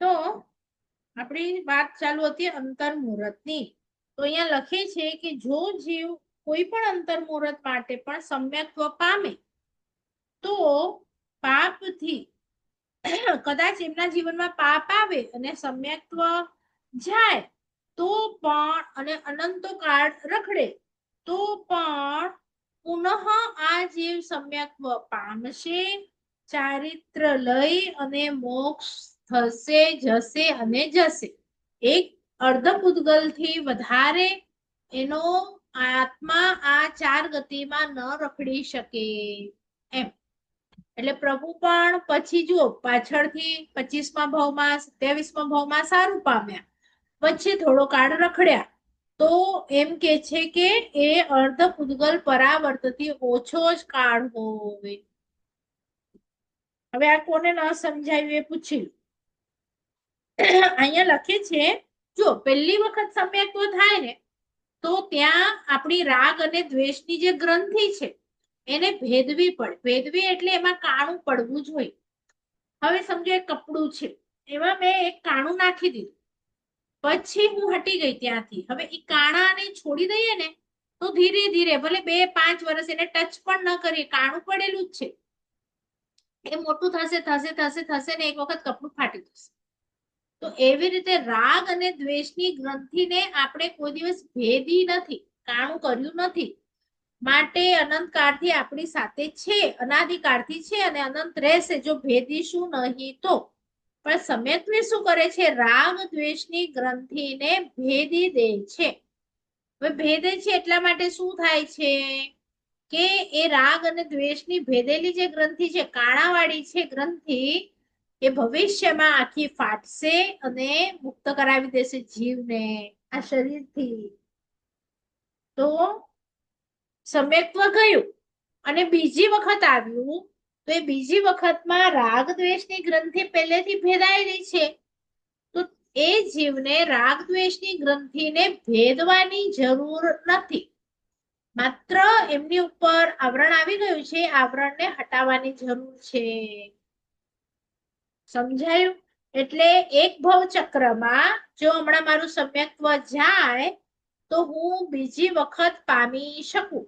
તો આપણી વાત ચાલુ હતી અંતર મુહૂર્તની. તો અહીંયા લખે છે કે જો જીવ કોઈ પણ અંતર મુહૂર્ત માટે પણ સમ્યક્ત્વ પામે તો પાપથી કદાચ એમના જીવનમાં પાપ આવે અને સમ્યક્ત્વ જાય તો પણ અને અનંતો કાળ રખડે તો પણ પુનઃ આ જીવ સમ્યક્ત્વ પામશે, ચારિત્ર લઈ અને મોક્ષ થશે, જશે અને જશે. એક અર્ધ પૂતગલ થી વધારે એનો આત્મા આ ચાર ગતિમાં ન રખડી શકે એમ. એટલે પ્રભુ પણ પછી જુઓ પાછળથી 25મા ભાવમાં 27મા ભાવમાં સારું પામ્યા, પછી થોડો કાળ રખડ્યા તો એમ કે છે કે એ અર્ધ પૂતગલ પરાવર્તથી ઓછો જ કાળ હોય. હવે આ કોને ન સમજાયું એ પૂછી અહીંયા લખે છે જો પહેલી વખત સમ્યક્ત્વ થાય ને તો ત્યાં આપણી રાગ અને દ્વેષની જે ગ્રંથિ છે એને ભેદવી પડે. ભેદવી એટલે એમાં કાણું પડવું જોઈએ. હવે સમજો એક કપડું છે, એમાં મેં એક કાણું નાખી દીધું, પછી હું હટી ગઈ ત્યાંથી. હવે એ કાણાને છોડી દઈએ ને તો ધીરે ધીરે ભલે 2-5 વર્ષ એને ટચ પણ ન કરીએ, કાણું પડેલું જ છે, એ મોટું થશે થશે થશે થશે ને એક વખત કપડું ફાટી જશે. તો એવી રીતે રાગ અને દ્વેષની ગ્રંથિને આપણે કોઈ દિવસ ભેદી નથી, કાણું કર્યું નથી. માટે અનંતકાળથી આપણી સાથે છે, અનાદિકાળથી છે અને અનંત રહેશે જો ભેદીશું નહીં તો. પણ સમ્યક્ત્વ શું કરે છે? રાગ દ્વેષની ગ્રંથિને ભેદી દે છે. હવે ભેદે છે એટલા માટે શું થાય છે કે એ રાગ અને દ્વેષની ભેદેલી જે ગ્રંથિ છે, કાણાવાળી છે ગ્રંથિ, એ ભવિષ્યમાં આખી ફાટશે અને મુક્ત કરાવી દેશે જીવને આ શરીરથી. તો સમ્યક્ત્વ ગયું અને બીજી વખત આવ્યું તો એ બીજી વખતમાં રાગ દ્વેષની ગ્રંથિ પહેલેથી ભેદાયેલી છે, તો એ જીવને રાગ દ્વેષની ગ્રંથિને ભેદવાની જરૂર નથી. માત્ર એમની ઉપર આવરણ આવી ગયું છે, આવરણને હટાવવાની જરૂર છે. સમજાયું? એટલે એક ભવ ચક્રમાં જો હમણાં મારું સમ્યક્ત્વ જાય તો હું બીજી વખત પામી શકું.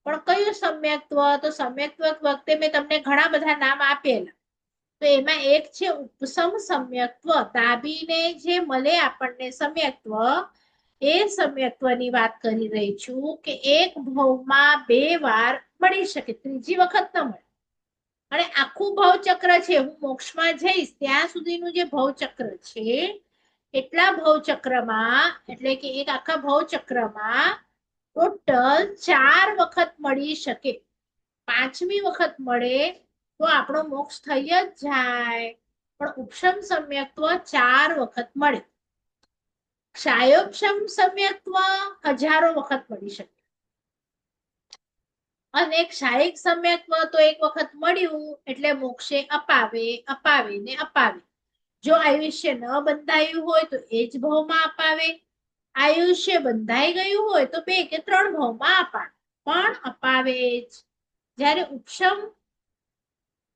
પણ કયું સમ્યક્ત્વ? તો સમ્યક્ત્વ વખતે મેં તમને ઘણા બધા નામ આપેલા. તો એમાં એક છે ઉપસમ સમ્યક્ત્વ, દાબીને જે મળે આપણને સમ્યક્ત્વ, એ સમ્યક્ત્વની વાત કરી રહી છું કે એક ભવમાં 2 વાર મળી શકે, ત્રીજી વખત ન મળે. અને આખું ભવચક્ર છે, હું મોક્ષમાં જઈશ ત્યાં સુધીનું જે ભવચક્ર છે, એટલા ભવચક્રમાં એટલે કે એક આખા ભવચક્રમાં ટોટલ 4 વખત મળી શકે. 5મી વખત મળે તો આપણો મોક્ષ થઈ જ જાય. પણ ઉપશમ સમ્યક્ત્વ 4 વખત મળે. ક્ષાયોપશમ સમ્યક્ત્વ હજારો વખત મળી શકે. અને ક્ષાયિક સમ્યક્ત્વ તો એક વખત મળ્યું એટલે મોક્ષે અપાવે અપાવે ને અપાવે. જો આયુષ્ય ન બંધાયું હોય તો એ જ ભાવમાં અપાવે, આયુષ્ય બંધાઈ ગયું હોય તો 2 કે 3 ભાવમાં અપાવે, પણ અપાવે જ. જ્યારે ઉપશમ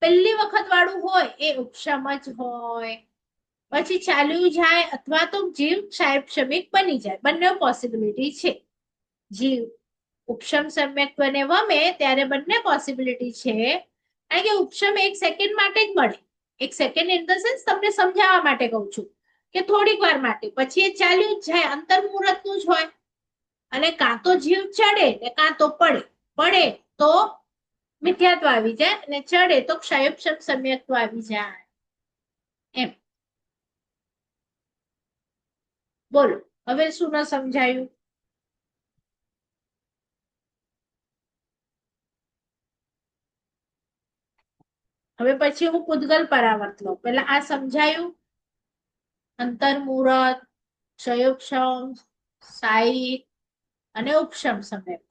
પહેલી વખત વાળું હોય એ ઉપશમ જ હોય. પછી ચાલ્યું જાય અથવા તો જીવ ક્ષાયક્ષમિક બની જાય, બંને પોસિબિલિટી છે. જીવ ઉપશમ સમ્યક્ત્વને વમે ત્યારે બંને પોસિબિલિટી છે. કારણ કે ઉપશમ 1 સેકન્ડ માટે જ મળે. 1 સેકન્ડ ઇન ધ સેન્સ તમને સમજાવવા માટે કહું છું કે થોડીક વાર માટે, પછી એ ચાલ્યું જ જાય, અંતર મુહૂર્તનું જ હોય. અને કાં તો જીવ ચડે ને કાં તો પડે. પડે તો મિથ્યાત્વ આવી જાય અને ચડે તો ક્ષયોપશમ સમ્યક્ત્વ આવી જાય એમ. બોલો હવે શું ન સમજાયું? હવે પછી હું પૂતગલ પરાવર્ત લઉં. પેલા આ સમજાયું? અંતર મુહૂર્ત, ક્ષયોપશમ, સાયિક અને ઉપશમ સમ્યક્ત્વ.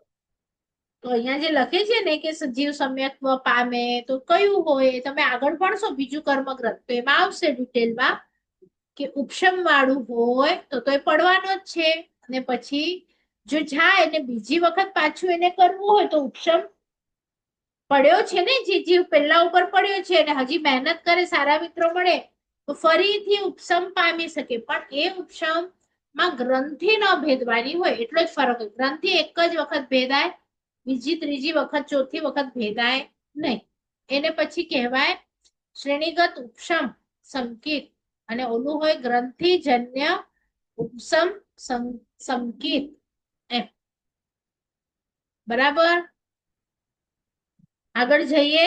તો અહીંયા જે લખે છે ને કે સજીવ સમ્યક્ત્વ પામે તો કયું હોય? તમે આગળ ભણશો બીજું કર્મગ્રંથ તો એમાં આવશે ડિટેલમાં કે ઉપશમ વાળું હોય તો એ પડવાનો જ છે. અને પછી જો જાય ને બીજી વખત પાછું એને કરવું હોય તો ઉપશમ પડ્યો છે ને, જે જીવ પહેલા ઉપર પડ્યો છે અને હજી મહેનત કરે, સારા મિત્રો મળે તો ફરીથી ઉપસમ પામી શકે, પણ એ ઉપસમ માં ગ્રંથિ ન ભેદવાની હોય એટલો જ ફરક હોય. ગ્રંથિ એક જ વખત ભેદાય, બીજી ત્રીજી વખત ચોથી વખત ભેદાય નહીં. એને પછી કહેવાય શ્રેણીગત ઉપસમ સંકિત, અને ઓલું હોય ગ્રંથિજન્ય ઉપસમ સંકિત એમ. બરાબર, આગળ જઈએ.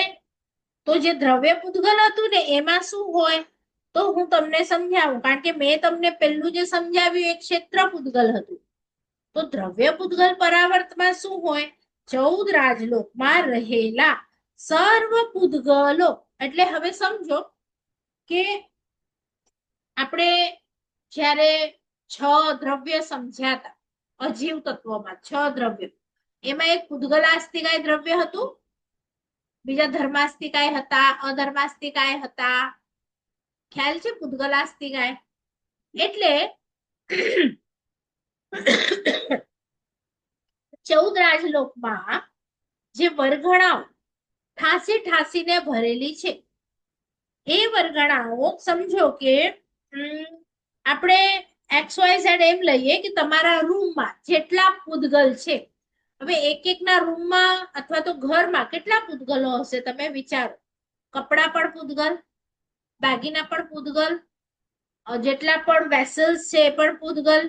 તો જે દ્રવ્ય પૂતગલ હતું ને એમાં શું હોય તો હું તમને સમજાવું, કારણ કે મેં તમને પહેલું જે સમજાવ્યું એ ક્ષેત્ર પૂતગલ હતું. તો દ્રવ્ય પૂતગલ પરાવર્તમાં શું હોય, 14 રાજલોકમાં રહેલા સર્વ પૂતગલો. એટલે હવે સમજો કે આપણે જ્યારે 6 દ્રવ્ય સમજ્યા હતા અજીવ તત્વોમાં, 6 દ્રવ્ય, એમાં એક પૂતગલાસ્તિકાય દ્રવ્ય હતું, બીજા ધર્માસ્તિકાય હતા, અધર્માસ્તિકાય હતા. ખ્યાલ છે પૂતગલાસ્તિકાય એટલે 14 રાજલોકમાં જે વર્ગણાઓ ઠાસી ઠાસીને ભરેલી છે, એ વર્ગણાઓ સમજો કે આપણે XYZ એમ લઈએ કે તમારા રૂમમાં જેટલા પૂતગલ છે, હવે એક એકના રૂમમાં અથવા તો ઘરમાં કેટલા પૂતગલો હશે તમે વિચારો. કપડા પણ પૂતગલ, દાગીના પણ પૂતગલ, જેટલા પણ વેસલ્સ છે એ પણ પૂતગલ,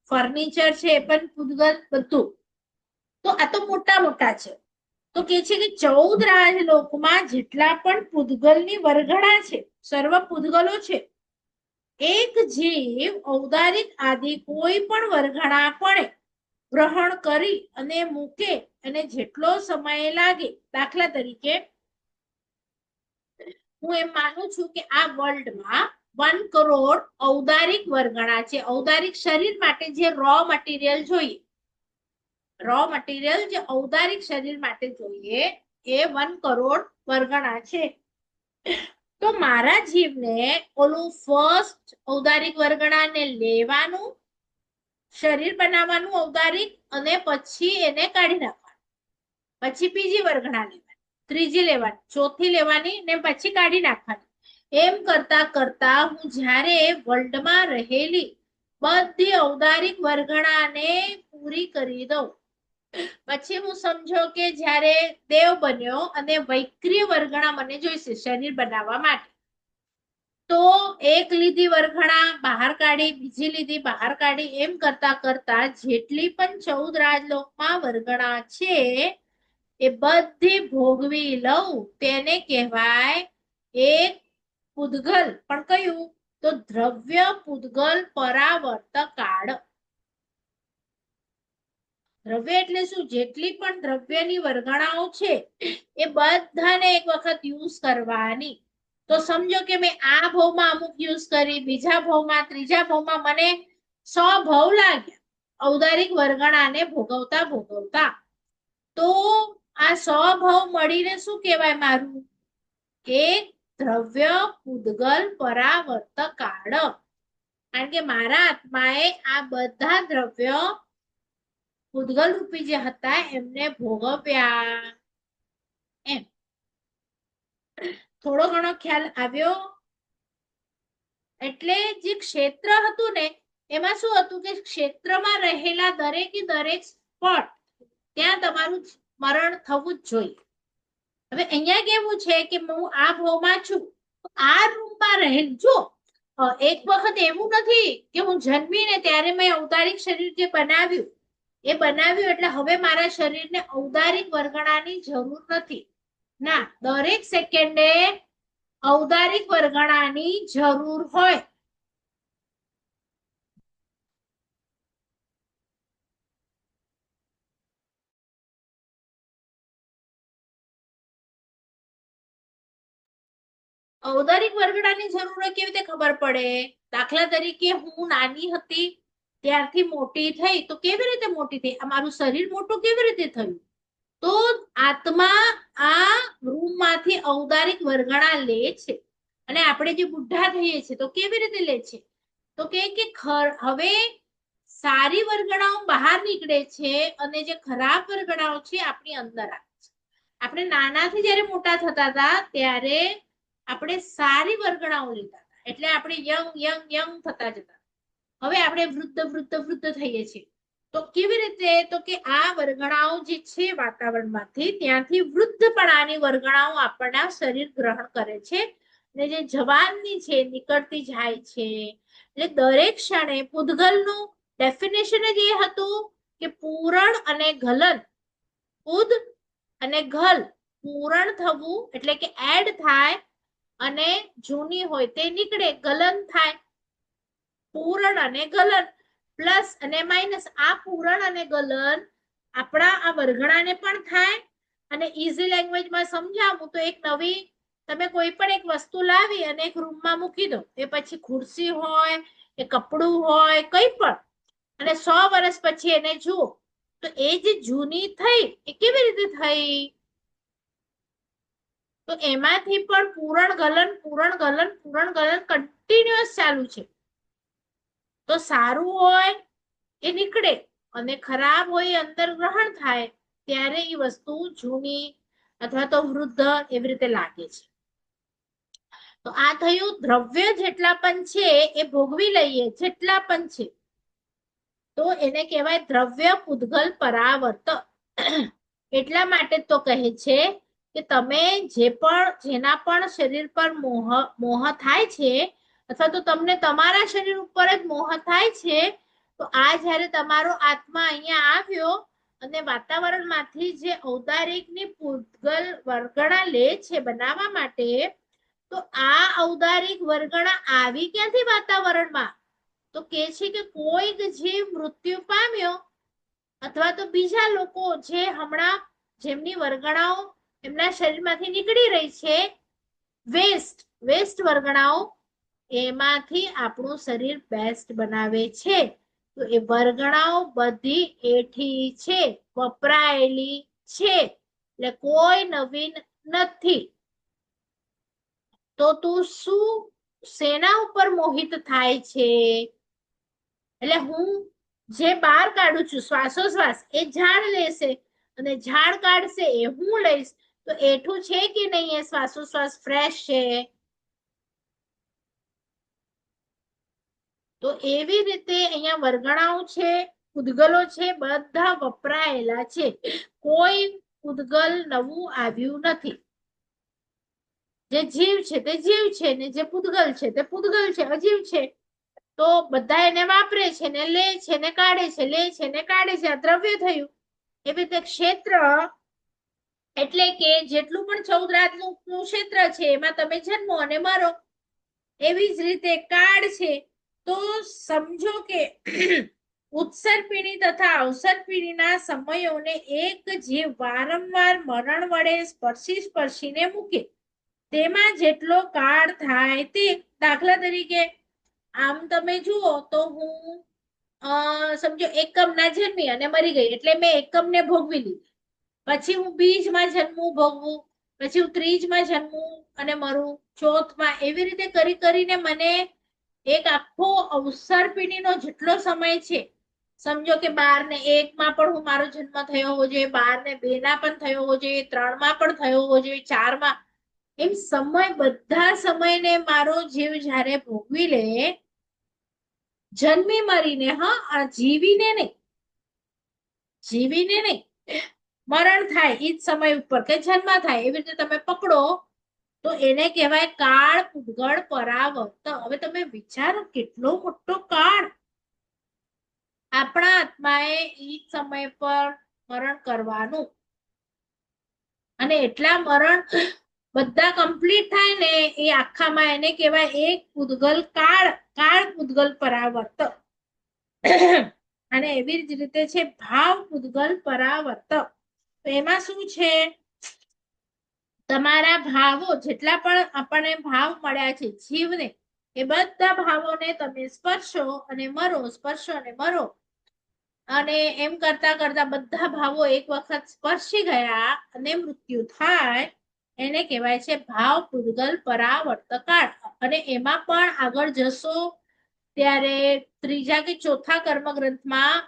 ફર્નિચર છે એ પણ પૂતગલ, બધું. તો આ તો મોટા મોટા છે. તો કે છે કે 14 રાજલોકમાં જેટલા પણ પૂતગલની વર્ગણા છે, સર્વ પૂતગલો છે, એક જીવ ઔદારિક આદિ કોઈ પણ વર્ગણા પણ ગ્રહણ કરી અને મૂકે, અને જેટલો સમય લાગે, દાખલા તરીકે હું એમ માનું છું કે આ વર્લ્ડમાં 1 કરોડ ઔદારિક વર્ગણા છે. ઔદારિક શરીર માટે જે રો મટીરિયલ જોઈએ, રો મટીરિયલ જે ઔદારિક શરીર માટે જોઈએ એ 1 કરોડ વર્ગણા છે. તો મારા જીવને ઓલું ફર્સ્ટ ઔદારિક વર્ગણાને લેવાનું, શરીર બનાવવાનું ઔદારિક, અને પછી એને કાઢી નાખવાનું, પછી બીજી વર્ગણા લેવાની, ત્રીજી લેવાની, ચોથી લેવાની, ને પછી કાઢી નાખવાની. એમ કરતા કરતા હું જ્યારે વર્લ્ડમાં રહેલી બધી ઔદારિક વર્ગણાને પૂરી કરી દઉં, પછી હું સમજો કે જ્યારે દેવ બન્યો અને વૈક્રિય વર્ગણા મને જોઈશે શરીર બનાવવા માટે, તો એક લીધી વર્ગણા બહાર કાઢી, બીજી લીધી બહાર કાઢી, એમ કરતા કરતા જેટલી પણ 14 રાજલોકમાં વર્ગણા છે એ બધી ભોગવી લઉં, તેને કહેવાય એક પૂતગલ. પણ કયું? તો દ્રવ્ય પૂતગલ પરાવર્ત કાળ. દ્રવ્ય એટલે શું? જેટલી પણ દ્રવ્યની વર્ગણાઓ છે એ બધાને એક વખત યુઝ કરવાની. તો સમજો કે મેં આ ભાવમાં અમુક યુઝ કરી, બીજા ભાવમાં, ત્રીજા ભાવમાં, મને 100 ભાવ લાગ્યા ઔદારિક વર્ગણાને ભોગવતા ભોગવતા. તો આ 100 ભાવ મળીને શું કહેવાય મારું? એક દ્રવ્ય પૂતગલ પરાવર્ત કાળ. કારણ કે મારા આત્માએ આ બધા દ્રવ્ય પૂતગલ રૂપી જે હતા એમને ભોગવ્યા. એમ થોડો ઘણો ખ્યાલ આવ્યો? એટલે જે ક્ષેત્ર હતું ને એમાં શું હતું કે ક્ષેત્રમાં રહેલા દરેકે દરેક સ્પોટ ત્યાં તમારું મરણ થવું જ જોઈએ. હવે અહીંયા કેવું છે કે હું આ ભાવમાં છું, આ રૂમમાં રહેલ, જો એક વખત એવું નથી કે હું જન્મીને ત્યારે મેં ઔદારિક શરીર જે બનાવ્યું એ બનાવ્યું એટલે હવે મારા શરીરને ઔદારિક વર્ગણાની જરૂર નથી. ના, દરેક સેકન્ડે ઔદારિક વર્ગણાની જરૂર હોય. ઔદારિક વર્ગણાની જરૂર હોય કેવી રીતે ખબર પડે? દાખલા તરીકે હું નાની હતી ત્યારથી મોટી થઈ, તો કેવી રીતે મોટી થઈ? અમારું શરીર મોટું કેવી રીતે થયું? તો આત્મા આ રૂમમાંથી ઔદારિક વર્ગણા લે છે, અને આપણે જે બુઢા થઈએ છીએ તો કેવી રીતે લે છે? તો કે હવે સારી વર્ગણાઓ બહાર નીકળે છે અને જે ખરાબ વર્ગણાઓ છે આપણી અંદર આવે છે. આપણે નાનાથી જ્યારે મોટા થતા હતા ત્યારે આપણે સારી વર્ગણાઓ લેતા હતા, એટલે આપણે યંગ યંગ યંગ થતા જતા, હવે આપણે વૃદ્ધ વૃદ્ધ વૃદ્ધ થઈએ છીએ. તો કેવી રીતે? તો કે આ વર્ગણાઓ જે છે વાતાવરણમાંથી, ત્યાંથી વૃદ્ધપણાની વર્ગણાઓ આપણના શરીર ગ્રહણ કરે છે, ને જે જવાનની છે નીકળતી જાય છે. એટલે દરેક ક્ષણે પૂદગલનું ડેફિનેશન જ એ હતું કે પૂરણ અને ગલન. પૂદ અને ગલ, પૂરણ થવું એટલે કે એડ થાય, અને જૂની હોય તે નીકળે, ગલન થાય. પૂરણ અને ગલન, પ્લસ અને માઇનસ. આ પૂરણ અને ગલન આપણા આ વર્ગણાને પણ થાય. અને ઈઝી લેંગ્વેજમાં સમજાવું તો એક નવી તમે કોઈ પણ એક વસ્તુ લાવી અને એક રૂમમાં મૂકી દો, એ પછી ખુરશી હોય કે કપડું હોય કંઈ પણ, અને 100 વર્ષ પછી એને જુઓ તો એ જે જૂની થઈ એ કેવી રીતે થઈ? તો એમાંથી પણ પૂરણ ગલન પૂરણ ગલન પૂરણ ગલન કન્ટિન્યુઅસ ચાલુ છે. તો સારું હોય એ નીકળે, અને ખરાબ હોય અંદર ગ્રહણ થાય, ત્યારે એ વસ્તુ જૂની અથવા તો વૃદ્ધ એવી રીતે લાગે છે. તો આ થયું દ્રવ્ય જેટલા પણ છે એ ભોગવી લઈએ, જેટલા પણ છે, તો એને કહેવાય દ્રવ્ય પૂદગલ પરાવર્ત. એટલા માટે તો કહે છે કે તમે જેના પણ શરીર પર મોહ થાય છે, અથવા તો તમને તમારા શરીર ઉપર જ મોહ થાય છે, તો આ જ્યારે તમારો આત્મા અહીંયા આવ્યો અને વાતાવરણમાંથી જે ઔદારિકની પૂદગલ વર્ગણા લે છે બનાવવા માટે, તો આ ઔદારિક વર્ગણા આવી ક્યાંથી વાતાવરણમાં? તો કે છે કે કોઈક જીવ મૃત્યુ પામ્યો, અથવા તો બીજા લોકો જે હમણાં જેમની વર્ગણાઓ એમના શરીરમાંથી નીકળી રહી છે, વેસ્ટ વેસ્ટ વર્ગણાઓ, એમાંથી આપણું શરીર બેસ્ટ બનાવે છે. તો એ વર્ગણાઓ બધી એઠી છે, વપરાયેલી છે, એટલે કોઈ નવીન નથી. તો તું શું શેના ઉપર મોહિત થાય છે? એટલે હું જે બહાર કાઢું છું શ્વાસોશ્વાસ, એ ઝાડ લેશે અને ઝાડ કાઢશે એ હું લઈશ, તો એઠું છે કે નહીં? એ શ્વાસોશ્વાસ ફ્રેશ છે. તો એવી રીતે અહીંયા વર્ગણાઓ છે, પૂદગલો છે, બધા વપરાયેલા છે, કોઈ પૂદગલ નવું આવ્યું નથી. જે જીવ છે તે જીવ છે, ને જે પૂદગલ છે તે પૂદગલ છે, અજીવ છે. તો બધા એને વાપરે છે, ને લે છે ને કાઢે છે, લે છે ને કાઢે છે, આ દ્રવ્ય થયું. એવી રીતે ક્ષેત્ર એટલે કે જેટલું પણ 14 રાજનું ક્ષેત્ર છે એમાં તમે જન્મો અને મરો. એવી જ રીતે કાળ છે. તો સમજો કે ઉત્સર્પિણી તથા અવસર્પિણીના સમયોને એક જીવ વારંવાર મરણ વડે સ્પર્શીને મૂકે, તેમાં જેટલો કાળ થાય તે. દાખલા તરીકે આમ તમે જુઓ તો હું સમજો એકમના જન્મી અને મરી ગઈ, એટલે મેં એકમને ભોગવી લીધી. પછી હું બીજમાં જન્મું, ભોગવું, પછી હું ત્રીજમાં જન્મું અને મરું, ચોથમાં, એવી રીતે કરી કરીને મને એક આખો અવસર્પિણીનો જેટલો સમય છે, સમજો કે 12 ને 1 માં પણ હું મારો જન્મ થયો હોવો જોઈએ, 12 ને 2 ના પણ થયો હોવો જોઈએ, 3 માં પણ થયો હોવો જોઈએ, 4 માં, એમ સમય બધા સમયને મારો જીવ જ્યારે ભોગવી લે, જન્મી મરીને, હા, જીવીને નહીં, જીવીને નહીં, મરણ થાય એ જ સમય ઉપર કે જન્મ થાય, એવી રીતે તમે પકડો તો એને કહેવાય કાળ પૂદગળ પરાવર્ત. હવે તમે વિચારો કેટલો મોટો કાળ આપણા આત્માએ એ સમય પર મરણ કરવાનું, અને એટલા મરણ બધા કમ્પ્લીટ થાય ને એ આખામાં એને કહેવાય એક પૂદગલ કાળ, કાળ પૂદગલ પરાવર્ત. અને એવી જ રીતે છે ભાવ પૂદગલ પરાવર્ત. તો એમાં શું છે? તમારા ભાવો જેટલા પણ આપણને ભાવ મળ્યા છે જીવને, એ બધા ભાવોને તમે સ્પર્શો અને મરો, સ્પર્શો અને મરો, અને એમ કરતા કરતા બધા ભાવો એક વખત સ્પર્શી ગયા અને મૃત્યુ થાય, એને કહેવાય છે ભાવ પૂદગલ પરાવર્ત કાળ. અને એમાં પણ આગળ જશો ત્યારે ત્રીજા કે ચોથા કર્મગ્રંથમાં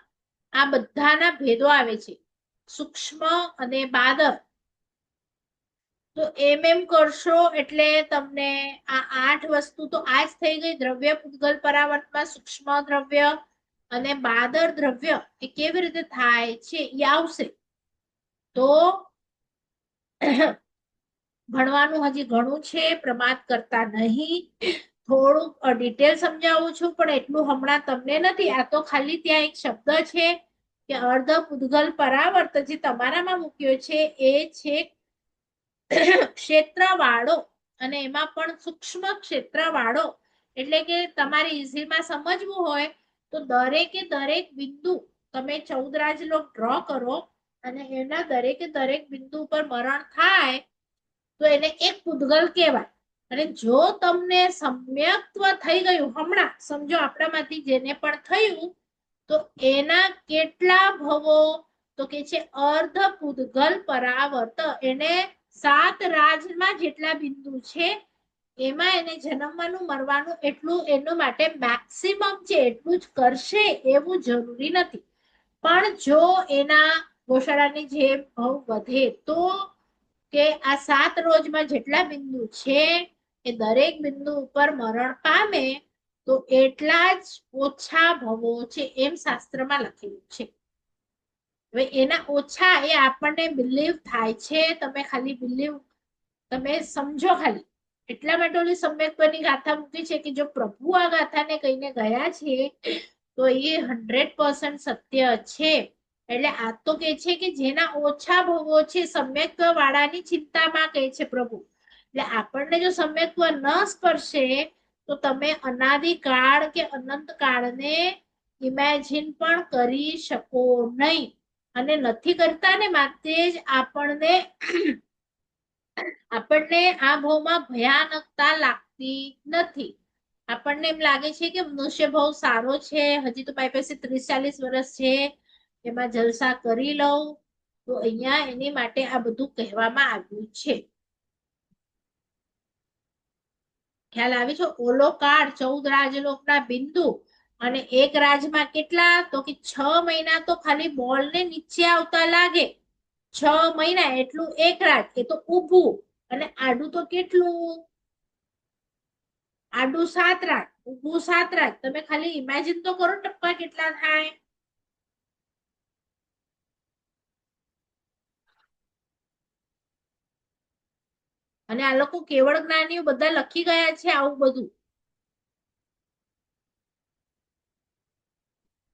આ બધાના ભેદો આવે છે, સૂક્ષ્મ અને બાદર. તો એમ કરશો એટલે તમને આ 8 વસ્તુ તો આ જ થઈ ગઈ. દ્રવ્ય પૂતગલ પરાવર્તમાં સૂક્ષ્મ દ્રવ્ય અને બાદર દ્રવ્ય એ કેવી રીતે થાય છે એ આવશે. તો ભણવાનું હજી ઘણું છે, પ્રમાદ કરતા નહીં. થોડુંક ડિટેલ સમજાવું છું પણ એટલું હમણાં તમને નથી. આ તો ખાલી ત્યાં એક શબ્દ છે કે અર્ધ પૂતગલ પરાવર્ત જે તમારામાં મૂક્યો છે એ છે ક્ષેત્રવાળો, અને એમાં પણ સૂક્ષ્મ ક્ષેત્રવાળો. એટલે કે તમારે ઇઝીમાં સમજવું હોય તો દરેકે દરેક બિંદુ તમે 14 રાજલોક ડ્રો કરો અને એના દરેકે દરેક બિંદુ પર મરણ થાય તો એને એક પૂતગલ કહેવાય. અને જો તમને સમ્યક્ત્વ થઈ ગયું હમણાં સમજો આપણામાંથી જેને પણ થયું તો એના કેટલા ભવો તો કે છે અર્ધ પૂતગલ પરાવર્ત. એને 7 રાજમાં જેટલા બિંદુ છે એમાં એને જન્મવાનું મરવાનું એટલું એનું માટે મેક્સિમમ છે, એટલું જ કરશે એવું જરૂરી નથી. પણ જો એના ગોશાળાની જેમ ભાવ વધે તો કે આ 7 રોજમાં જેટલા બિંદુ છે એ દરેક બિંદુ ઉપર મરણ પામે તો એટલા જ ઓછા ભવો છે એમ શાસ્ત્રમાં લખેલું છે. હવે એના ઓછા એ આપણને બિલીવ થાય છે. તમે ખાલી બિલીવ તમે સમજો ખાલી એટલા માટે ઓલી સમ્યક્ત્વની ગાથા મૂકી છે કે જો પ્રભુ આ ગાથાને કહીને ગયા છે તો એ 100% સત્ય છે. એટલે આ તો કે છે કે જેના ઓછા ભવો છે સમ્યક્ત્વ વાળાની ચિંતામાં કહે છે પ્રભુ. એટલે આપણને જો સમ્યક્ત્વ ન સ્પર્શે તો તમે અનાદિકાળ કે અનંત કાળને ઇમેજિન પણ કરી શકો નહીં. અને નથી કરતા ને માટે જ આપણને આ ભાવમાં ભયાનકતા લાગતી નથી. આપણને એમ લાગે છે કે મનુષ્ય ભાવ સારો છે, હજી તો મારી પાસે 30-40 વર્ષ છે, એમાં જલસા કરી લઉં. તો અહીંયા એની માટે આ બધું કહેવામાં આવ્યું છે. ખ્યાલ આવી છે? ઓલો કાળ 14 રાજલોકના બિંદુ અને એક રાજમાં કેટલા તો કે 6 મહિના તો ખાલી બોલને નીચે આવતા લાગે. 6 મહિના એટલું એક રાજ, એ તો ઊભું. અને આડું તો કેટલું? આડું 7 રાજ, ઊભું 7 રાજ. તમે ખાલી ઇમેજિન તો કરો ટપ્પા કેટલા થાય. અને આ લોકો કેવળ જ્ઞાનીઓ બધા લખી ગયા છે આવું બધું.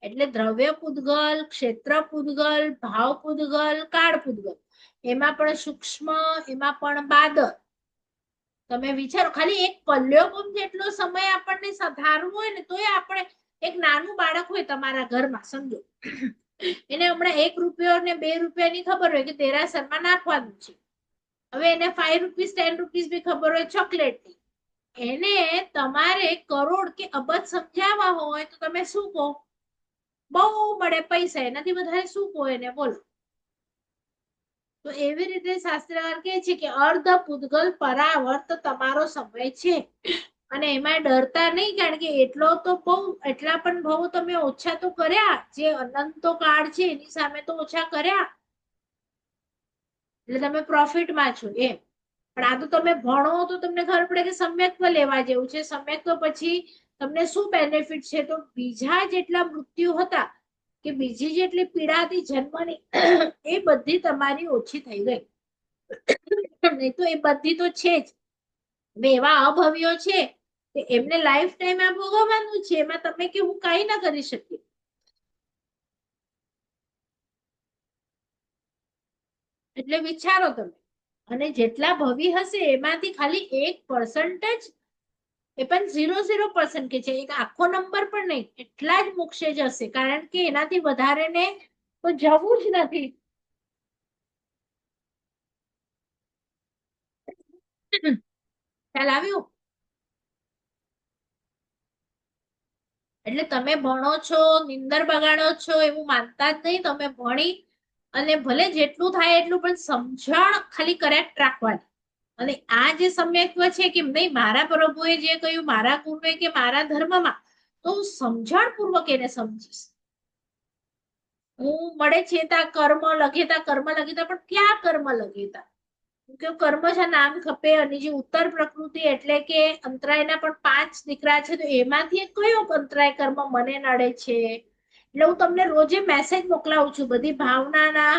એટલે દ્રવ્ય પૂતગલ, ક્ષેત્ર પૂતગલ, ભાવ પૂતગલ, કાળ પૂતગલ, એમાં પણ સૂક્ષ્મ, એમાં પણ બાદર. તમે વિચારો ખાલી એક પલ્યોપમ જેટલો સમય આપણને સાધારવું હોય ને તોય આપણે એક નાનું બાળક હોય તમારા ઘરમાં સમજો એને હમણાં 1 રૂપિયો ને 2 રૂપિયાની ખબર હોય કે દેરાસરમાં નાખવાનું છે. હવે એને 5 રૂપીસ 10 રૂપીસ બી ખબર હોય ચોકલેટની. એને તમારે કરોડ કે અબજ સમજાવવા હોય તો તમે શું કહો? બહુ મળે પૈસા, એનાથી વધારે શું કહો એને? બોલો. તો એવી રીતે શાસ્ત્રકાર કહે છે કે અર્ધ પૂતગલ પરાવર્ત તમારો સમય છે. અને એમાં ડરતા નહીં, કારણ કે એટલા પણ ભાવ તમે ઓછા તો કર્યા, જે અનંતો કાળ છે એની સામે તો ઓછા કર્યા, એટલે તમે પ્રોફિટમાં છો એમ. પણ આ તો તમે ભણો તો તમને ખબર પડે કે સમ્યક્ત્વ લેવા જેવું છે. સમ્યક્ત્વ પછી તમને શું બેનિફિટ છે? તો બીજા જેટલા મૃત્યુ હતા કે બીજી જેટલી પીડા હતી જન્મની એ બધી તમારી ઓછી થઈ ગઈ. નહીં તો એ બધી તો છે જ. એવા અભવ્યો છે કે એમને લાઈફ ટાઈમ આ ભોગવવાનું છે. એમાં તમે કે હું કઈ ના કરી શકીએ. એટલે વિચારો તમે. અને જેટલા ભવી હશે એમાંથી ખાલી 1% જ, એ પણ 0.0% કે છે, એક આખો નંબર પણ નહીં, એટલા જ મોક્ષે જશે. કારણ કે એનાથી વધારે ને તો જવું જ નથી. ખ્યાલ આવ્યું? એટલે તમે ભણો છો, નિંદર બગાડો છો એવું માનતા જ નહીં. તમે ભણી અને ભલે જેટલું થાય એટલું પણ સમજણ ખાલી કરેક્ટ રાખવાની. અને આ જે સમ્યક્ત્વ છે કે નહીં, મારા પ્રભુએ જે કહ્યું, મારા ગુરુએ કે મારા ધર્મમાં, તો હું સમજણ પૂર્વક એને સમજીશ. હું મળે છે તા કર્મ લઘેતા, પણ ક્યાં કર્મ લઘેતા? કે કર્મ છે નામ ખપે અને જે ઉત્તર પ્રકૃતિ એટલે કે અંતરાયના પણ 5 દીકરા છે તો એમાંથી કયો અંતરાય કર્મ મને નડે છે એટલે હું તમને રોજે મેસેજ મોકલાવું છું બધી ભાવનાના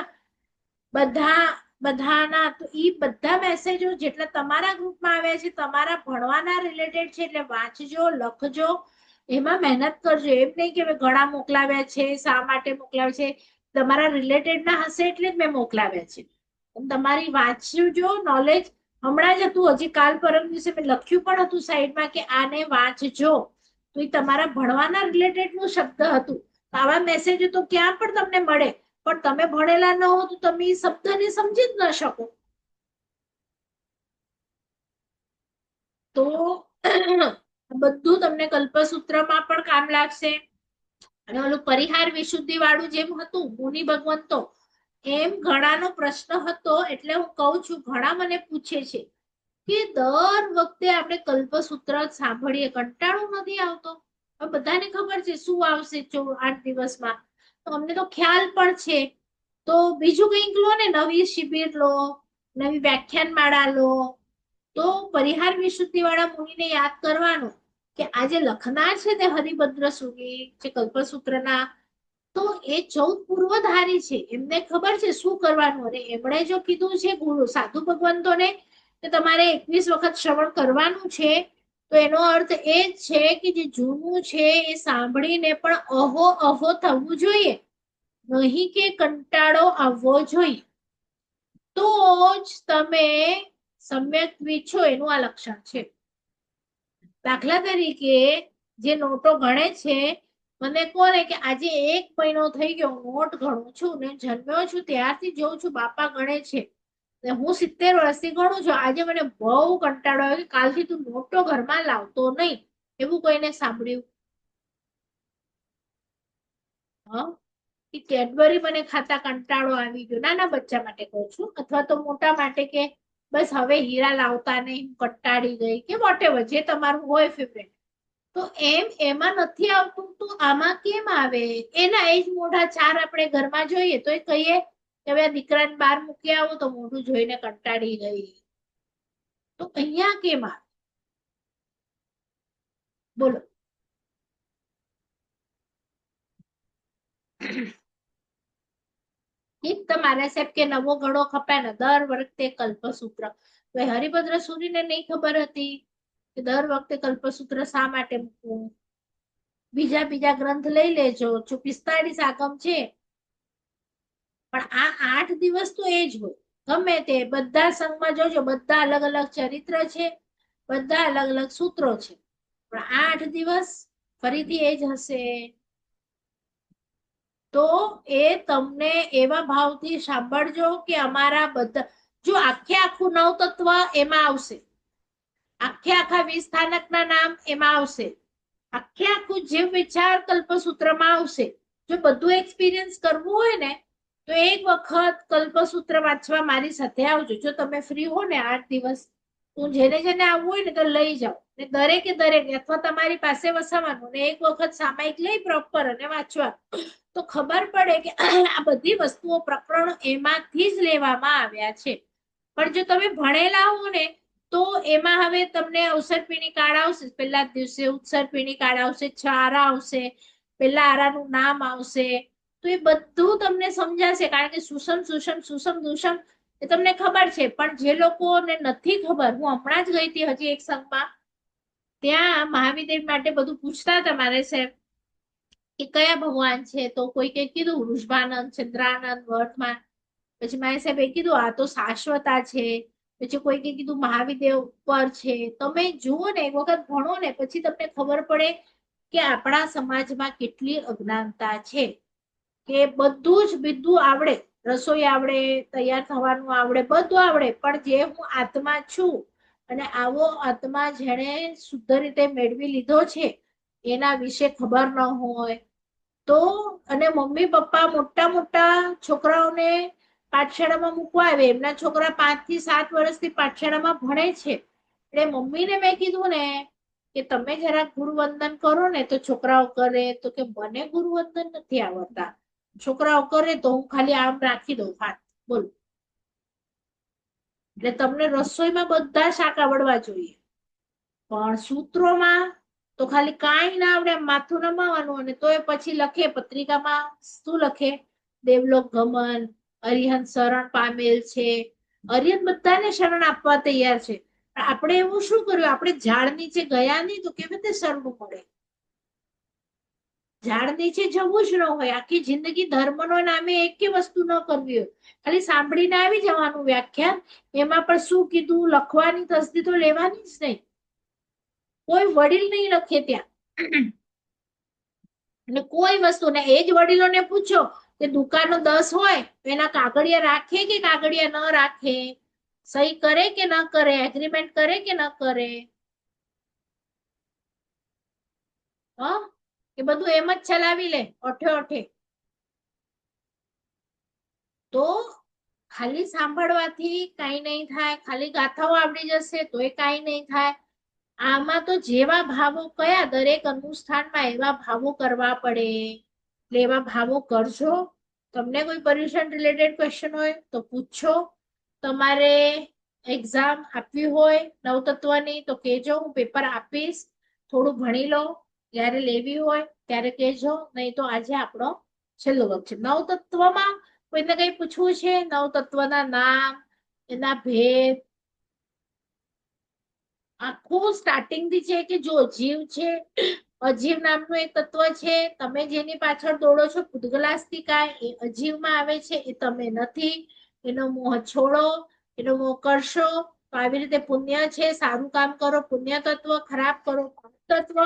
બધા બધાના તો ઈ બધા મેસેજો જેટલા તમારા ગ્રુપમાં આવ્યા છે તમારા ભણવાના રિલેટેડ છે એટલે વાંચજો લખજો એમાં મહેનત કરજો એમ નહીં કે મેં ઘણા મોકલાવ્યા છે શા માટે મોકલાવ્યા છે તમારા રિલેટેડ ના હશે એટલે જ મેં મોકલાવ્યા છે તમારી વાંચજો નોલેજ હમણાં જ હતું હજી કાલ પરમ દિવસે મેં લખ્યું પણ હતું સાઈડમાં કે આને વાંચજો તો એ તમારા ભણવાના રિલેટેડ નું શબ્દ હતું આવા મેસેજો તો ક્યાં પણ તમને મળે પણ તમે ભણેલા ન હો તો તમે એ શબ્દને સમજી જ ન શકો તો બધું તમને કલ્પસૂત્રમાં પણ કામ લાગશે અને ઓલું પરિહાર વિશુદ્ધિ વાળું જેમ હતું મુનિ ભગવંતો એમ ઘણાનો પ્રશ્ન હતો એટલે હું કહું છું ઘણા મને પૂછે છે કે દર વખતે આપણે કલ્પસૂત્ર સાંભળીએ કંટાળો નથી આવતો બધાને ખબર છે શું આવશે 8 દિવસમાં તો અમને તો ખ્યાલ પણ છે તો બીજું કંઈક લો ને નવી શિબિર લો નવી વ્યાખ્યાન માળા લો તો પરિહાર વિશુદ્ધિ વાળા મુનિને યાદ કરવાનું કે આજે લખનાર છે તે હરિભદ્ર સુની જે કલ્પસૂત્રના તો એ 14 પૂર્વધારી છે એમને ખબર છે શું કરવાનું અને એમણે જો કીધું છે ગુરુ સાધુ ભગવંતોને કે તમારે 21 વખત શ્રવણ કરવાનું છે તો એનો અર્થ એ જ છે કે જે જૂનું છે એ સાંભળીને પણ અહો અહો થવું જોઈએ નહીં કે કંટાળો આવવો જોઈએ તો જ તમે સમ્યક છો એનું આ લક્ષણ છે દાખલા તરીકે જે નોટો ગણે છે મને કોને કે આજે 1 મહિનો થઈ ગયો નોટ ગણું છું ને જન્મ્યો છું ત્યારથી જોઉં છું બાપા ગણે છે હું 70 વર્ષથી ગણું છું આજે મને બહુ કંટાળો આવ્યો કે કાલથી તું નોટો ઘરમાં લાવતો નહીં એવું કોઈને સાંભળ્યું હા કે કેડબરી મને ખાતા કંટાળો આવી ગયો નાના બચ્ચા માટે કહું છું અથવા તો મોટા માટે કે બસ હવે હીરા લાવતા નહીં કંટાળી ગઈ કે વોટેવર જે તમારું હોય ફેવરેટ તો એમાં નથી આવતું તો આમાં કેમ આવે એના એ જ મોઢા 4 આપણે ઘરમાં જોઈએ તો એ કહીએ કે હવે દીકરાને બહાર મૂકી આવો તો મોઢું જોઈને કંટાળી ગઈ તો અહીંયા કેમ આવે બોલો તમારા સાહેબ કે નવો ઘડો ખપે ને દર વખતે કલ્પસૂત્ર તો હરિભદ્ર સૂરીને નહીં ખબર હતી કે દર વખતે કલ્પસૂત્ર શા માટે મૂકવું બીજા બીજા ગ્રંથ લઈ લેજો જો 45 આગમ છે પણ આ 8 દિવસ તો એ જ હોય ગમે તે બધા સંઘમાં જોજો બધા અલગ અલગ ચરિત્ર છે બધા અલગ અલગ સૂત્રો છે પણ 8 દિવસ ફરીથી એ જ હશે તો એ તમને એવા ભાવથી સાંભળજો કે અમારા બધા જો આખે આખું 9 તત્વ એમાં આવશે આખે આખા 20 સ્થાનકના નામ એમાં આવશે આખે આખું જીવ વિચાર કલ્પસૂત્રમાં આવશે જો બધું એક્સપિરિયન્સ કરવું હોય ને તો એક વખત કલ્પસૂત્ર વાંચવા મારી સાથે આવજો જો તમે ફ્રી હો ને 8 દિવસ હું જેને જેને આવવું હોય ને તો લઈ જાઓ ને દરેકે દરેક અથવા તમારી પાસે વસાવાનું ને એક વખત સામાયિક લઈ પ્રોપર અને વાંચવા તો ખબર પડે કે આ બધી વસ્તુઓ પ્રકરણ એમાંથી જ લેવામાં આવ્યા છે પણ જો તમે ભણેલા હો ને તો એમાં હવે તમને અવસર પીણી કાર્ડ આવશે પહેલા દિવસે ઉત્સર પીણી કાર્ડ આવશે 6 આરા આવશે પહેલા આરાનું નામ આવશે તો એ બધું તમને સમજાશે કારણ કે સુષમ સુષમ સુષમ દુષમ એ તમને ખબર છે પણ જે લોકોને નથી ખબર હું હમણાં જ ગઈ હતી હજી એક સંઘમાં ત્યાં મહાવિદ્ય માટે બધું પૂછતા હતા મારે સાહેબ કે કયા ભગવાન છે તો કોઈ કે કીધું વૃષભાનંદ ચંદ્રાનંદ વર્તમાન પછી મારે સાહેબ એ કીધું આ તો શાશ્વતા છે પછી કોઈ કે કીધું મહાવિદેવ ઉપર છે તમે જુઓ ને એક વખત ભણો ને પછી તમને ખબર પડે કે આપણા સમાજમાં કેટલી અજ્ઞાનતા છે કે બધું જ બીધું આવડે રસોઈ આવડે તૈયાર થવાનું આવડે બધું આવડે પણ જે હું આત્મા છું અને આવો આત્મા જેણે શુદ્ધ રીતે મેળવી લીધો છે એના વિશે ખબર ન હોય તો અને મમ્મી પપ્પા મોટા મોટા છોકરાઓને પાઠશાળામાં મૂકવા આવે એમના છોકરા 5 થી 7 વર્ષથી પાઠશાળામાં ભણે છે એટલે મમ્મીને મેં કીધું ને કે તમે જરાક ગુરુવંદન કરો ને તો છોકરાઓ કરે તો કે મને ગુરુવંદન નથી આવડતા છોકરાઓ કરે તો હું ખાલી આમ રાખી દઉં હાથ બોલો એટલે તમને રસોઈમાં બધા શાક આવડવા જોઈએ, પણ સૂત્રોમાં તો ખાલી કાંઈ ના આવડે, માથું નમાવાનું અને તોય પછી લખે પત્રિકામાં શું લખે, દેવલોક ગમન, અરિહંત શરણ પામેલ છે, અરિહંત બધાને શરણ આપવા તૈયાર છે. આપણે એવું શું કર્યું, આપણે ઝાડ નીચે ગયા નહીં તો કેવી રીતે શરણું મળે? ઝાડ નીચે જવું જ ન હોય, આખી જિંદગી ધર્મનો નામે એક વસ્તુ ન કરવી હોય, ખાલી સાંભળીને આવી જવાનું વ્યાખ્યાન, એમાં પણ શું કીધું લખવાની તસ્દી તો લેવાની જ નહીં, કોઈ વડીલ નહીં લખે ત્યાં. અને કોઈ વસ્તુ ને એ જ વડીલોને પૂછો કે દુકાનો 10 હોય તો એના કાગળિયા રાખે કે કાગળિયા ન રાખે, સહી કરે કે ન કરે, એગ્રીમેન્ટ કરે કે ન કરે, હા એ બધું એમ જ ચલાવી લે ઓઠે ઓઠે. તો ખાલી સાંભળવાથી કઈ નહીં થાય, ખાલી ગાથાઓ આવડી જશે તો એ કઈ નહીં થાય. આમાં તો જેવા ભાવો કયા, દરેક અનુષ્ઠાનમાં એવા ભાવો કરવા પડે, એટલે એવા ભાવો કરજો. તમને કોઈ પર્યુષણ રિલેટેડ ક્વેશ્ચન હોય તો પૂછો. તમારે એક્ઝામ આપવી હોય નવતત્વની તો કેજો, હું પેપર આપીશ, થોડું ભણી લો, જ્યારે લેવી હોય ત્યારે કેજો, નહીં તો આજે આપણો છેલ્લો વર્ગ છે. નવતત્વમાં કોઈને કઈ પૂછવું છે? નવતત્વના નામ, એના ભેદ, આખું સ્ટાર્ટિંગ થી છે કે જો જીવ છે, અજીવ નામનું એક તત્વ છે, તમે જેની પાછળ દોડો છો પૂતગલાસ્તિકા, એ અજીવમાં આવે છે, એ તમે નથી, એનો મોહ છોડો, એનો મોહ કરશો તો આવી રીતે પુણ્ય છે, સારું કામ કરો પુણ્ય તત્વ, ખરાબ કરો તત્વ,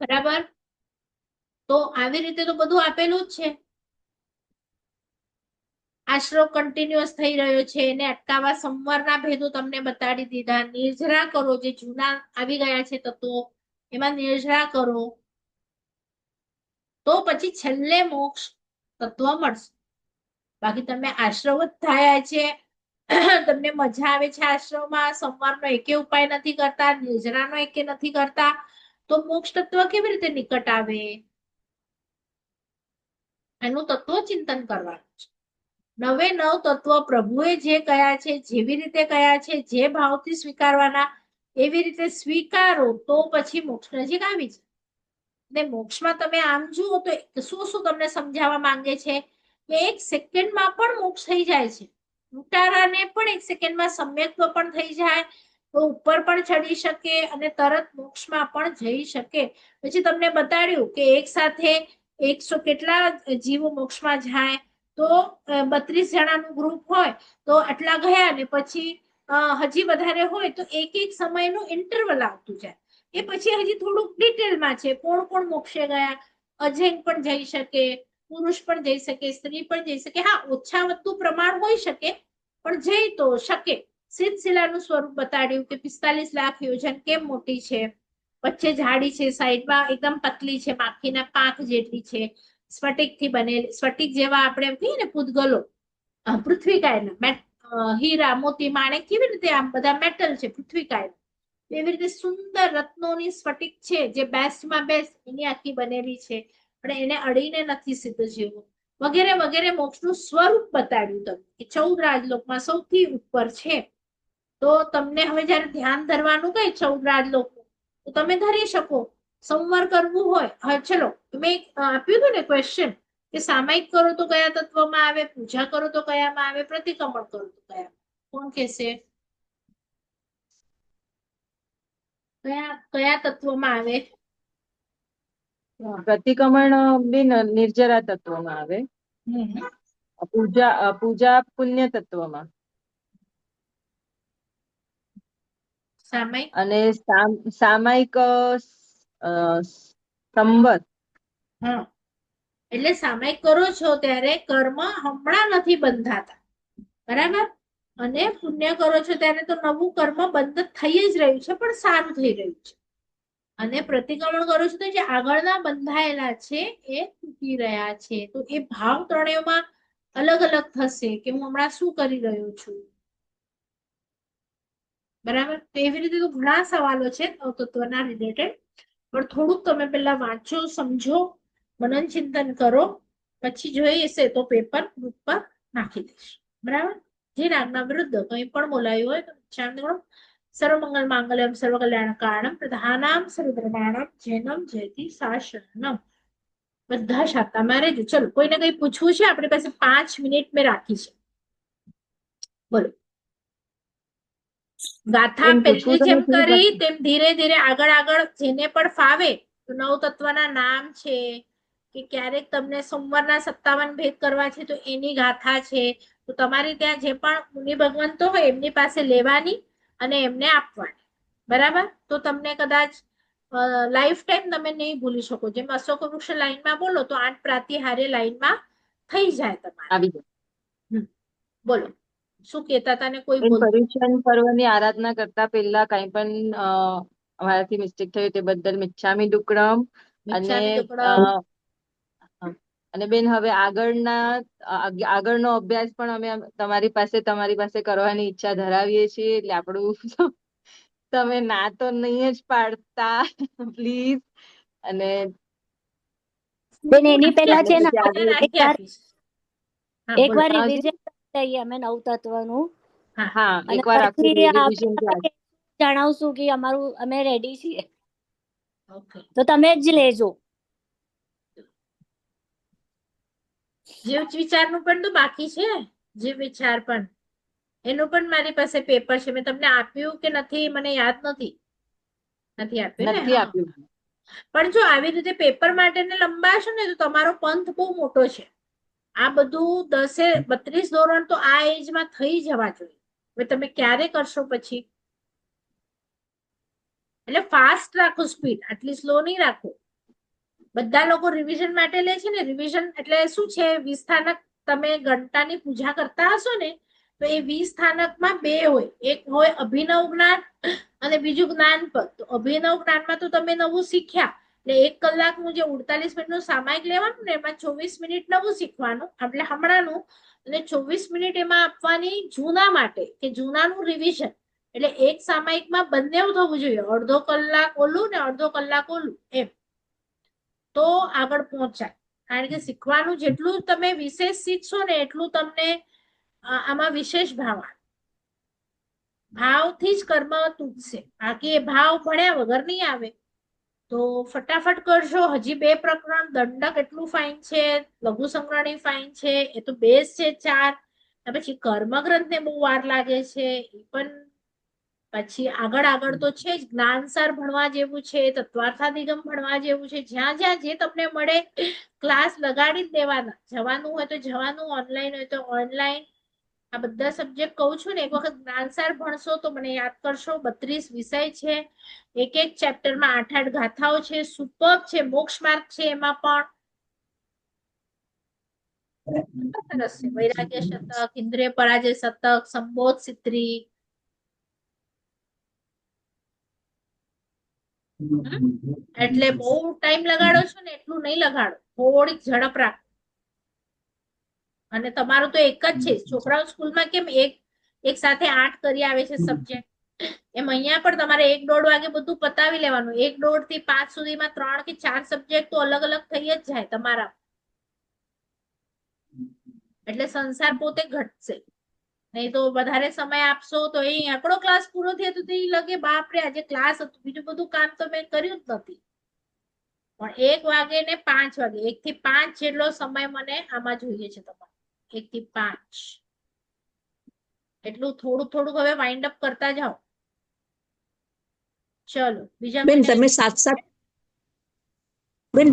બરાબર. તો આવી રીતે તો બધું આપેલું જ છે. આશરો કન્ટિન્યુઅસ થઈ રહ્યો છે, એને અટકાવવા સંવરના ભેદો તમને બતાડી દીધા, નિર્જરા કરો, જે જૂના આવી ગયા છે તત્વો એમાં નિર્જરા કરો, તો પછી છેલ્લે મોક્ષ તત્વ મળશે. બાકી તમે આશ્રવ જ થયા છે, તમને મજા આવે છે આશ્રમમાં, સંવારનો એકે ઉપાય નથી કરતા, નિર્જરાનો એકે નથી કરતા, તો મોક્ષ તત્વ કેવી રીતે નિકટ આવે? એનું તત્વ ચિંતન કરવાનું છે. નવે નવ તત્વ પ્રભુએ જે કયા છે, જેવી રીતે કયા છે, જે ભાવથી સ્વીકારવાના એવી રીતે સ્વીકારો તો પછી મોક્ષ નજીક આવી જાય. ને મોક્ષમાં તમે આમ જુઓ તો શું શું તમને સમજાવવા માંગે છે કે એક સેકન્ડમાં પણ મોક્ષ થઈ જાય છે. ઉતારાને પણ એક સેકન્ડમાં સમ્યક્ત્વ પણ થઈ જાય, તો ઉપર પણ ચડી શકે અને તરત મોક્ષમાં પણ જઈ શકે. પછી તમને બતાડ્યું કે એક સાથે 100 કેટલા જીવો મોક્ષમાં જાય, તો 32 જણાનું ગ્રુપ હોય તો આટલા ગયા ને પછી હજી વધારે હોય તો એક એક સમયનું ઇન્ટરવલ આવતું જાય. એ પછી હજી થોડુંક ડિટેલમાં છે, કોણ કોણ મોક્ષે ગયા, અજૈન પણ જઈ શકે, પુરુષ પણ જઈ શકે, સ્ત્રી પણ જઈ શકે, હા ઓછા વધુ પ્રમાણ હોઈ શકે પણ જઈ તો શકે. સિલસિલાનું સ્વરૂપ બતાડ્યું કે 45 લાખ યોજન કેમ મોટી છે, વચ્ચે જાડી છે, સાઈડમાં એકદમ પતલી છે, માખીના પાંખ જેટલી છે, સ્ફટિક થી બનેલી, સ્ફટિક જેવા આપણે કહીએ ને પૂતગલો, પૃથ્વી કાયના હીરા મોતી માણેક કેવી રીતે આમ બધા મેટલ છે પૃથ્વી કાય, એવી રીતે સુંદર રત્નોની સ્ફટિક છે, જે બેસ્ટમાં બેસ્ટ એની આખી બનેલી છે, પણ એને અડીને નથી સિદ્ધ જેવું, વગેરે વગેરે મોક્ષનું સ્વરૂપ બતાડ્યું તમને કે 14 રાજલોકમાં સૌથી ઉપર છે. તો તમને હવે જયારે ધ્યાન ધરવાનું કઈ 14 રાજલોકનું, તો તમે ધરી શકો. સંવર કરવું હોય, હા ચલો મેં આપ્યું હતું ને ક્વેશ્ચન કે સામાયિક કરો તો કયા તત્વમાં આવે, પૂજા કરો તો કયામાં આવે, પ્રતિક્રમણ કરો તો કયા, કોણ કહેશે કયા કયા તત્વમાં આવે? પ્રતિક્રમણ બી નિર્જરા તત્વમાં આવે, પૂજા પુણ્ય તત્વમાં, સામાયિક અને સામાયિક સંવત. હા, એટલે સામાયિક કરો છો ત્યારે કર્મ હમણાં નથી બંધાતા, બરાબર, અને પુણ્ય કરો છો ત્યારે તો નવું કર્મ બંધ થઈ જ રહ્યું છે પણ સારું થઈ રહ્યું છે, અને પ્રતિક્રમણ કરો છો તો જે આગળના બંધાયેલા છે એ તૂટી રહ્યા છે. તો એ ભાવ ત્રણેયમાં અલગ અલગ થશે કે હું હમણાં શું કરી રહ્યો છું, બરાબર. તો એવી રીતે તો ઘણા સવાલો છે તત્વના રિલેટેડ, પણ થોડુંક તમે પેલા વાંચો, સમજો, મનન ચિંતન કરો, પછી જોઈ હશે તો પેપર ગ્રુપ પર નાખી દઈશ. બરાબર. જે આજ્ઞા વિરુદ્ધ કંઈ પણ બોલાયું હોય તો ક્ષામ સર્વમંગલ માંગલ્યમ સર્વકલ્યાણ કારણમ પ્રધાનામ સર્વધર્માણમ જૈનમ જયતિ શાસનમ. બધા શાતામાં રહેજો. ચલો, કોઈને કઈ પૂછવું છે? આપણી પાસે 5 મિનિટ મેં રાખી છે. બોલો. ગાથા બેન પૂછવું પહેલી તો જેમ નથી કરી પણ તેમ ધીરે ધીરે આગળ આગળ જેને પણ ફાવે તો નવ તત્વના નામ છે, કે ક્યારેક તમને સોમવારના 57 ભેદ કરવા છે તો એની ગાથા છે. તો તમારે ત્યાં જે પણ મુનિ ભગવંતો હોય એમની પાસે લેવાની અને એમને આપવાની. બરાબર. તો તમને કદાચ લાઈફ ટાઈમ તમે નહીં ભૂલી શકો. જેમ અશોક વૃક્ષ લાઈનમાં બોલો તો 8 પ્રાતિહાર્ય લાઈનમાં થઈ જાય તમારે. આવી જાય. હમ. બોલો, શું કહેતા હતા ને કોઈ બેન બોલ. પર્યુષણ પર્વની આરાધના કરતા પહેલા કઈ પણ અમારાથી મિસ્ટેક થયું તે બદલ મિચ્છામી દુક્કડમ. અને મિચ્છામી અ, દુક્કડમ. અને બેન હવે આગળનો અભ્યાસ પણ અમે તમારી પાસે કરવાની ઈચ્છા ધરાવીએ છીએ, એટલે આપણું તમે ના તો નહીં જ પાડતા પ્લીઝ. અને બેન એની પહેલા એટલે છે ને પછી આગળ રાખી એકવાર આપીશ. હા, બોલો. એકવાર હા રિવિઝન કરી લઈએ અમે 9 તત્વનું, હા. હા અને એકવાર આખું પછી રિવિઝન ક્લાસ. આપણે જણાવશું કે અમે રેડી છીએ, ઓકે. તો તમે જ લેજો. જીવ વિચારનું પણ તો બાકી છે. જીવ વિચાર પણ એનું પણ મારી પાસે પેપર છે. મેં તમને આપ્યું કે નથી મને યાદ નથી. નથી આપ્યું ને? નથી હા. આપ્યું. પણ જો આવી રીતે પેપર માટે ને લંબાશો ને તો તમારો પંથ બહુ મોટો છે. આ બધું 32 ધોરણ તો આ એજમાં થઈ જવા જોઈએ. હવે તમે ક્યારે કરશો પછી? એટલે ફાસ્ટ રાખો સ્પીડ, આટલી સ્લો નહીં રાખો. બધા લોકો રિવિઝન માટે લે છે ને. રિવિઝન એટલે શું છે? 20 સ્થાનક તમે ઘંટાની પૂજા કરતા હશો ને તો એ 20 સ્થાનકમાં 2 હોય. એક હોય અભિનવ જ્ઞાન અને બીજું જ્ઞાન પદ. તો અભિનવ જ્ઞાનમાં તો તમે નવું શીખ્યા, એટલે 1 કલાકનું જે 48 મિનિટનું સામાયિક લેવાનું ને એમાં 24 મિનિટ નવું શીખવાનું એટલે હમણાંનું, અને 24 મિનિટ એમાં આપવાની જૂના માટે કે જૂનાનું રિવિઝન. એટલે એક સામાયિકમાં બંને થવું જોઈએ, અડધો કલાક ઓલું ને અડધો કલાક ઓલું, એમ. તો આગળ પહોંચાય. કારણ કે શીખવાનું જેટલું તમે વિશેષ શીખશો ને એટલું તમને આમાં વિશેષ ભાવ આવે. ભાવથી જ કર્મ તૂટશે, બાકી એ ભાવ ભણ્યા વગર નહીં આવે. તો ફટાફટ કરશો. હજી 2 પ્રકરણ. દંડક એટલું ફાઇન છે, લઘુ સંગ્રહણી ફાઇન છે, એ તો બેઝ છે 4. પછી કર્મગ્રંથ ને બહુ વાર લાગે છે એ પણ. પછી આગળ તો છે જ. જ્ઞાનસાર ભણવા જેવું છે, તત્વાર્થાધિગમ ભણવા જેવું છે. જ્યાં જ્યાં જે તમને મળે ક્લાસ લગાડી જ દેવાના. જવાનું હોય તો જવાનું, ઓનલાઈન હોય તો ઓનલાઈન. આ બધા સબ્જેક્ટ કહું છું ને, એક વખત જ્ઞાનસાર ભણશો તો મને યાદ કરશો. 32 વિષય છે, એક એક ચેપ્ટરમાં 8 ગાથાઓ છે. સુપર છે. મોક્ષ માર્ગ છે એમાં પણ. સરસ છે. વૈરાગ્ય શતક, ઇન્દ્રિય પરાજય શતક, સંબોધ સિત્રી. એટલે બહુ ટાઈમ લગાડો છો ને એટલું નહીં લગાડો. થોડીક ઝડપ રાખો. અને તમારું તો એક જ છે. છોકરાઓ સ્કૂલમાં કેમ એક સાથે 8 કરી આવે છે સબ્જેક્ટ, એમ અહીંયા પણ તમારે 1-1:30 વાગે બધું પતાવી લેવાનું. 1:30 થી 5 સુધીમાં 3 કે 4 સબ્જેક્ટ તો અલગ અલગ થઈ જ જાય તમારા. એટલે સંસાર પોતે ઘટશે. નહીં તો વધારે સમય આપશો તો એ આંકડો ક્લાસ પૂરો થયો તો એ લગે બાપરે આજે ક્લાસ હતું, બીજું બધું કામ તો મેં કર્યું જ નથી. પણ 1 વાગે ને 5 વાગે, 1 થી 5 જેટલો સમય મને આમાં જોઈએ છે તમારે. 1 થી 5 એટલું થોડું થોડું હવે વાઇન્ડ અપ કરતા જાઓ. ચલો બીજા બેન કોઈને.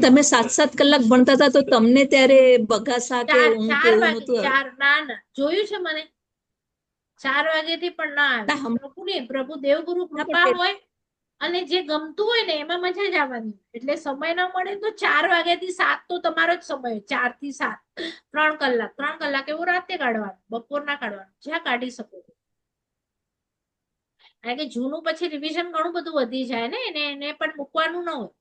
તમે 7-7 કલાક ભણતા હતા તો તમને ત્યારે બગાસા કે ઊંઘ કે 4 એવું વાગે, નતું? 4 ના જોયું છે મને. 4 વાગ્યાથી પણ ના આવે. પ્રભુ દેવગુરુ કૃપા હોય અને જે ગમતું હોય ને એમાં મજા જ આવવાની. એટલે સમય ના મળે તો 4 વાગ્યાથી 7 તો તમારો જ સમય હોય. 4 થી 7 3 કલાક એવું રાતે કાઢવાનું, બપોર ના કાઢવાનું, જ્યાં કાઢી શકો. કારણ કે જૂનું પછી રિવિઝન ઘણું બધું વધી જાય ને, એને પણ મૂકવાનું ન હોય.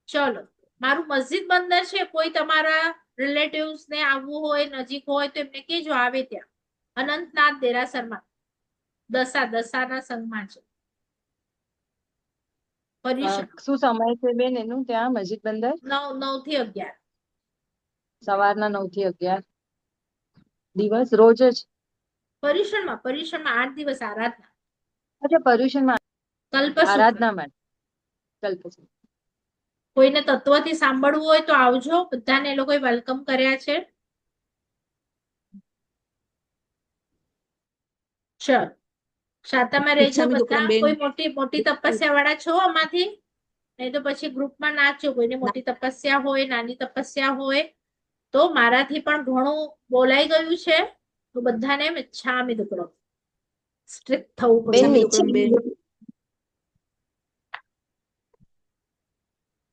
ચલો, મારું મસ્જિદ બંદર છે. કોઈ તમારા રિલેટિવ્સ ને આવવું હોય, નજીક હોય તો એમને કેજો આવે ત્યાં. અનંતનાથ દેરાસરમાં દસાના સંઘમાં છે. શું સમય છે બેન એનું ત્યાં મસ્જિદ બંદર? 9 થી 11. સવારના 9 થી 11 દિવસ રોજ જ. પર્યુષણમાં 8 દિવસ આરાધના, અચ્છા, પર્યુષણમાં કલ્પસૂત્ર. આરાધના માટે કલ્પસૂત્ર. કોઈને તત્વથી સાંભળવું હોય તો આવજો, બધાને એ લોકોએ વેલકમ કર્યા છે. ચલો, શાતામાં રહેજો ઈચ્છામી બધા. દુકડમ બેન. કોઈ મોટી મોટી તપસ્યા વાળા છો આમાંથી? નહીં તો પછી ગ્રુપમાં નાચો. કોઈને મોટી તપસ્યા હોય, નાની તપસ્યા હોય તો મારાથી પણ ઘણું બોલાઈ ગયું છે, તો બધાને ઈચ્છામી દુકડમ સ્ટ્રિક્ટ થવું ઈચ્છામી પડશે. દુકડમ બેન.